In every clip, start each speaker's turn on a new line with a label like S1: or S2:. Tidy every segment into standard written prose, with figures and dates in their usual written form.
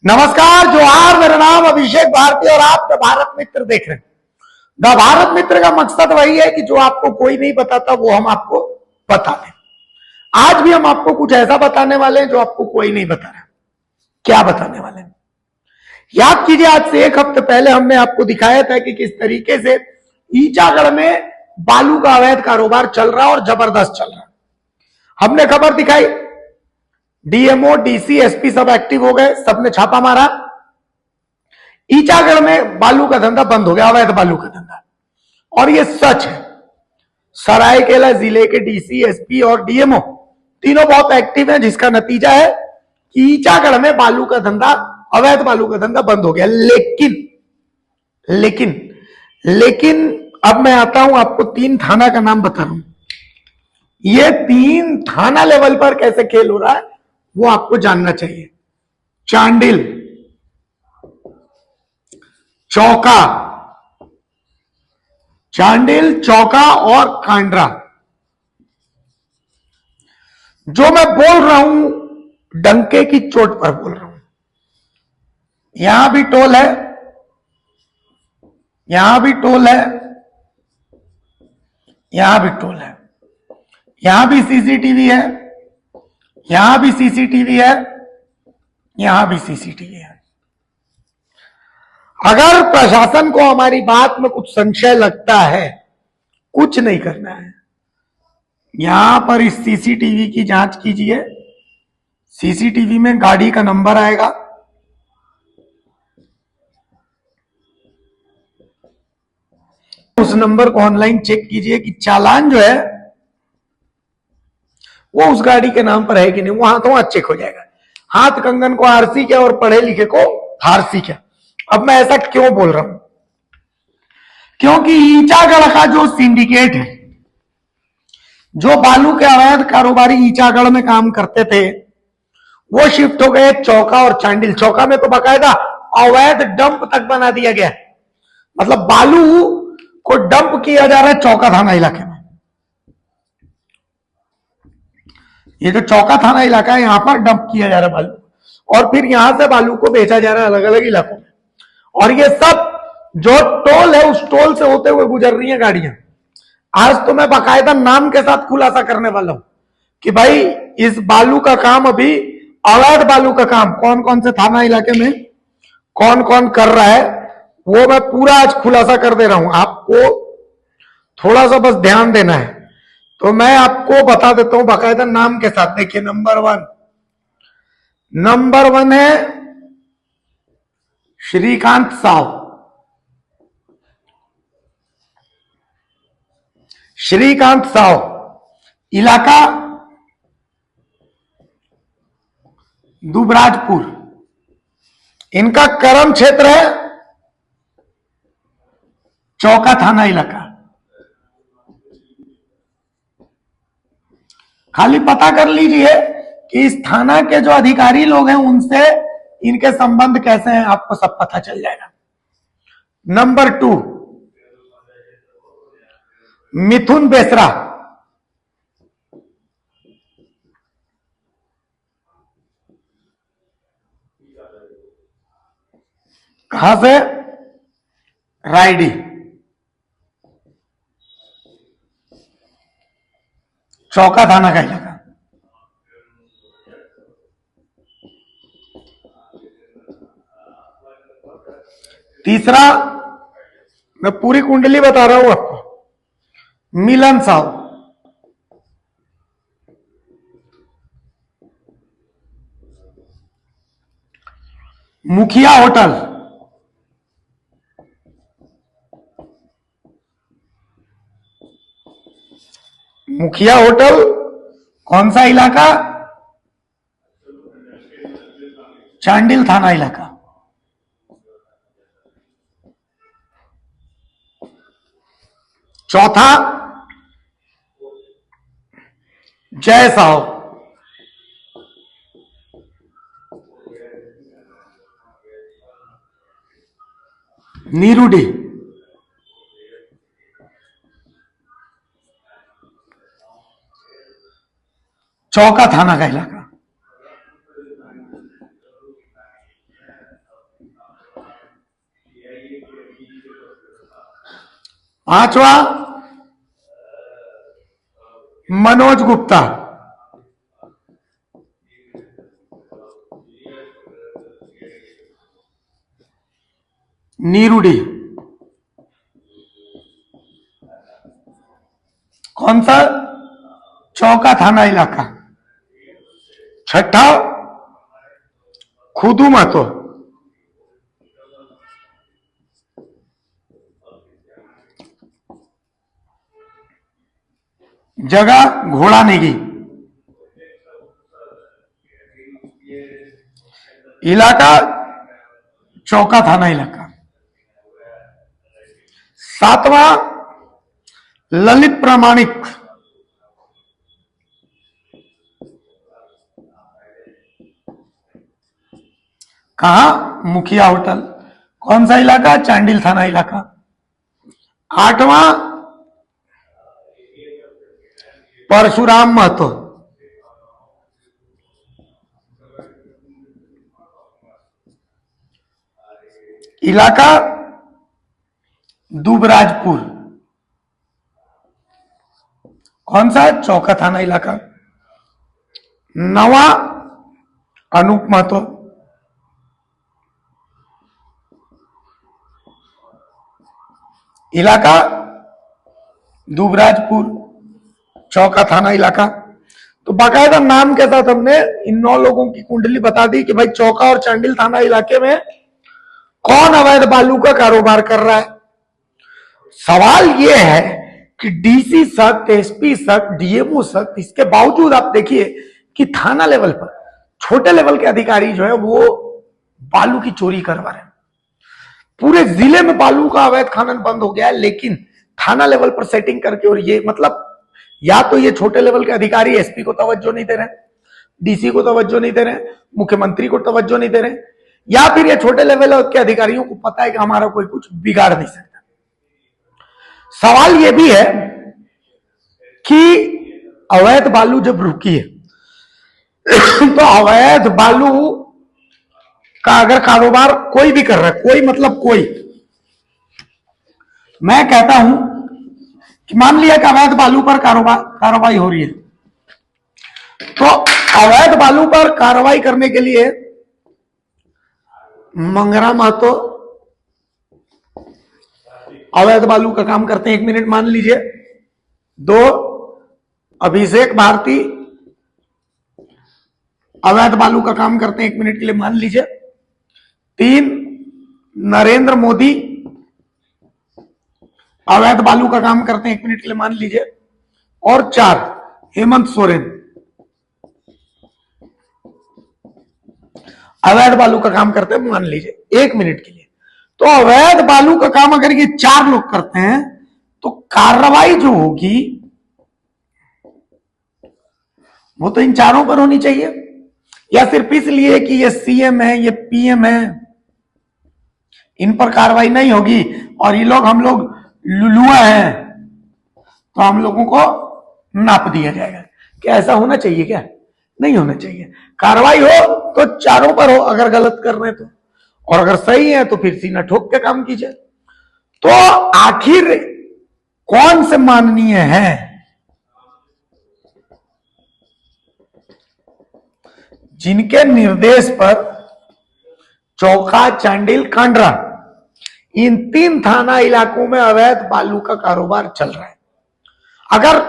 S1: नमस्कार, जोहार। मेरा नाम अभिषेक भारती और आप द भारत मित्र देख रहे हैं। द भारत मित्र का मकसद वही है कि जो आपको कोई नहीं बताता वो हम आपको बता दें। आज भी हम आपको कुछ ऐसा बताने वाले हैं जो आपको कोई नहीं बता रहा। क्या बताने वाले हैं याद कीजिए। आज से एक हफ्ते पहले हमने आपको दिखाया था कि किस तरीके से ईचागढ़ में बालू का अवैध कारोबार चल रहा और जबरदस्त चल रहा। हमने खबर दिखाई, डीएमओ डीसी एसपी सब एक्टिव हो गए, सबने छापा मारा। ईचागढ़ में बालू का धंधा बंद हो गया, अवैध बालू का धंधा। और ये सच है। सरायकेला जिले के डीसी एसपी और डीएमओ तीनों बहुत एक्टिव हैं, जिसका नतीजा है कि ईचागढ़ में बालू का धंधा, अवैध बालू का धंधा बंद हो गया। लेकिन अब मैं आता हूं, आपको 3 थाना का नाम बता रहा हूं। ये 3 थाना लेवल पर कैसे खेल हो रहा है वो आपको जानना चाहिए। चांडिल, चौका, और कांड्रा। जो मैं बोल रहा हूं डंके की चोट पर बोल रहा हूं। यहां भी टोल है, यहां भी टोल है, यहां भी टोल है, यहां भी सीसीटीवी है, यहां भी सीसीटीवी है, यहां भी सीसीटीवी है। अगर प्रशासन को हमारी बात में कुछ संशय लगता है, कुछ नहीं करना है, यहां पर इस सीसीटीवी की जांच कीजिए। सीसीटीवी में गाड़ी का नंबर आएगा, उस नंबर को ऑनलाइन चेक कीजिए कि चालान जो है वो उस गाड़ी के नाम पर है कि नहीं। वहां तो वहां चेक हो जाएगा। हाथ कंगन को आरसी क्या और पढ़े लिखे को फारसी क्या। अब मैं ऐसा क्यों बोल रहा हूं? क्योंकि ईचागढ़ का जो सिंडिकेट है, जो बालू के अवैध कारोबारी ईचागढ़ में काम करते थे, वो शिफ्ट हो गए चौका और चांडिल। चौका में तो बाकायदा अवैध डंप तक बना दिया गया। मतलब बालू को डंप किया जा रहा है चौका थाना इलाके में। ये जो चौका थाना इलाका है, यहां पर डंप किया जा रहा है बालू, और फिर यहां से बालू को बेचा जा रहा है अलग अलग इलाकों में। और ये सब जो टोल है, उस टोल से होते हुए गुजर रही है गाड़ियां। आज तो मैं बाकायदा नाम के साथ खुलासा करने वाला हूं कि भाई इस बालू का काम, अभी अवैध बालू का काम कौन कौन से थाना इलाके में कौन कौन कर रहा है, वो मैं पूरा आज खुलासा कर दे रहा हूं। आपको थोड़ा सा बस ध्यान देना है। तो मैं आपको बता देता हूं बाकायदा नाम के साथ। देखिए, नंबर वन है श्रीकांत साव। श्रीकांत साव, इलाका दुबराजपुर। इनका कर्म क्षेत्र है चौका थाना इलाका। खाली पता कर लीजिए कि इस थाना के जो अधिकारी लोग हैं उनसे इनके संबंध कैसे हैं, आपको सब पता चल जाएगा। नंबर 2 मिथुन बेसरा। कहां से? रायडी। चौका थाना का इलाका। तीसरा, मैं पूरी कुंडली बता रहा हूं आपको, मिलन साहु। मुखिया होटल। मुखिया होटल कौन सा इलाका? चांडिल थाना इलाका। चौथा, जय साहु। नीरूडी। चौका थाना का इलाका। पांचवा मनोज गुप्ता, नीरुडी। कौन सा? चौका थाना इलाका। छठा खुदू महतो, जगह घोड़ा नेगी, इलाका चौका थाना इलाका। सातवां ललित प्रामाणिक, कहा? मुखिया होटल। कौन सा इलाका? चांडिल थाना इलाका। आठवां परशुराम महतो, इलाका दुबराजपुर। कौन सा? चौका थाना इलाका। नवा अनूप महतो, इलाका दुबराजपुर, चौका थाना इलाका। तो बाकायदा नाम के साथ हमने इन 9 लोगों की कुंडली बता दी कि भाई चौका और चांडिल थाना इलाके में कौन अवैध बालू का कारोबार कर रहा है। सवाल यह है कि डीसी सख्त, एसपी सख्त, डीएमओ सख्त, इसके बावजूद आप देखिए कि थाना लेवल पर छोटे लेवल के अधिकारी जो है वो बालू की चोरी करवा रहे हैं। पूरे जिले में बालू का अवैध खनन बंद हो गया है, लेकिन थाना लेवल पर सेटिंग करके, और ये मतलब या तो ये छोटे लेवल के अधिकारी एसपी को तवज्जो नहीं दे रहे, डीसी को तवज्जो नहीं दे रहे, मुख्यमंत्री को तवज्जो नहीं दे रहे, या फिर ये छोटे लेवल के अधिकारियों को पता है कि हमारा कोई कुछ बिगाड़ नहीं सकता। सवाल यह भी है कि अवैध बालू जब रुकी है तो अवैध बालू का अगर कारोबार कोई भी कर रहा है, कोई मतलब कोई, मैं कहता हूं कि मान लिया कि अवैध बालू पर कार्रवाई हो रही है, तो अवैध बालू पर कार्रवाई करने के लिए मंगरा महतो अवैध बालू का काम करते हैं, 1 मिनट मान लीजिए। 2 अभिषेक भारती अवैध बालू का काम करते हैं, 1 मिनट के लिए मान लीजिए। 3 नरेंद्र मोदी अवैध बालू का काम करते हैं, 1 मिनट के लिए मान लीजिए। और 4 हेमंत सोरेन अवैध बालू का काम करते हैं, मान लीजिए 1 मिनट के लिए। तो अवैध बालू का काम अगर ये 4 लोग करते हैं तो कार्रवाई जो होगी वो तो इन चारों पर होनी चाहिए, या सिर्फ इसलिए कि ये सीएम है, ये पीएम है, इन पर कार्रवाई नहीं होगी और ये लोग हम लोग लुलुआ हैं तो हम लोगों को नाप दिया जाएगा? क्या ऐसा होना चाहिए? क्या नहीं होना चाहिए। कार्रवाई हो तो चारों पर हो, अगर गलत कर रहे तो, और अगर सही है तो फिर सीना ठोक के काम कीजिए। तो आखिर कौन से माननीय है जिनके निर्देश पर चौका, चांडिल, कांडरा, इन 3 थाना इलाकों में अवैध बालू का कारोबार चल रहा है? अगर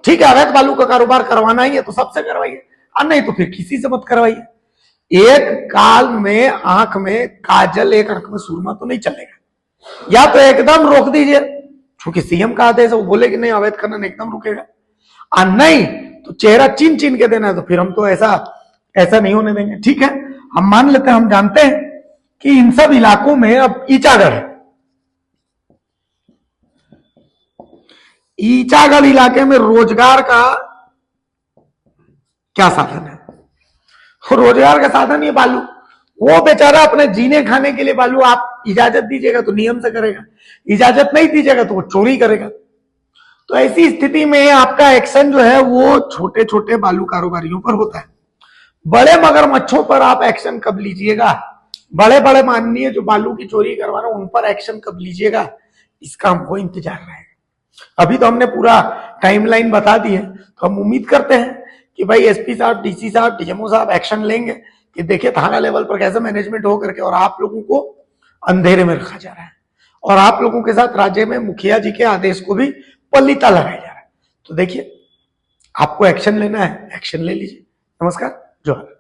S1: ठीक है अवैध बालू का कारोबार करवाना ही है तो सबसे करवाइए, और नहीं तो फिर किसी से मत करवाइए। एक काल में आंख में काजल, एक आंख में सुरमा तो नहीं चलेगा। या तो एकदम रोक दीजिए, क्योंकि सीएम का आदेश है, वो बोले कि नहीं अवैध खनन एकदम रुकेगा, और नहीं तो चेहरा चीन चीन के देना है, तो फिर हम तो ऐसा नहीं होने देंगे। ठीक है, हम मान लेते हैं, हम जानते हैं कि इन सब इलाकों में अब ईचागढ़ है, ईचागढ़ इलाके में रोजगार का क्या साधन है? रोजगार का साधन ये बालू। वो बेचारा अपने जीने खाने के लिए बालू, आप इजाजत दीजिएगा तो नियम से करेगा, इजाजत नहीं दीजिएगा तो वो चोरी करेगा। तो ऐसी स्थिति में आपका एक्शन जो है वो छोटे छोटे बालू कारोबारियों पर होता है। बड़े मगरमच्छों पर आप एक्शन कब लीजिएगा? बड़े बड़े माननीय जो बालू की चोरी करवा रहे हैं उन पर एक्शन कब लीजिएगा? इसका हमको इंतजार रहेगा। अभी तो हमने पूरा टाइमलाइन बता दी है, तो हम उम्मीद करते हैं कि भाई एसपी साहब, डीसी साहब, डीएमओ साहब एक्शन लेंगे कि देखिए थाना लेवल पर कैसे मैनेजमेंट हो करके और आप लोगों को अंधेरे में रखा जा रहा है और आप लोगों के साथ राज्य में मुखिया जी के आदेश को भी पलीता लगाया जा रहा है। तो देखिए, आपको एक्शन लेना है, एक्शन ले लीजिए। नमस्कार, जोहार।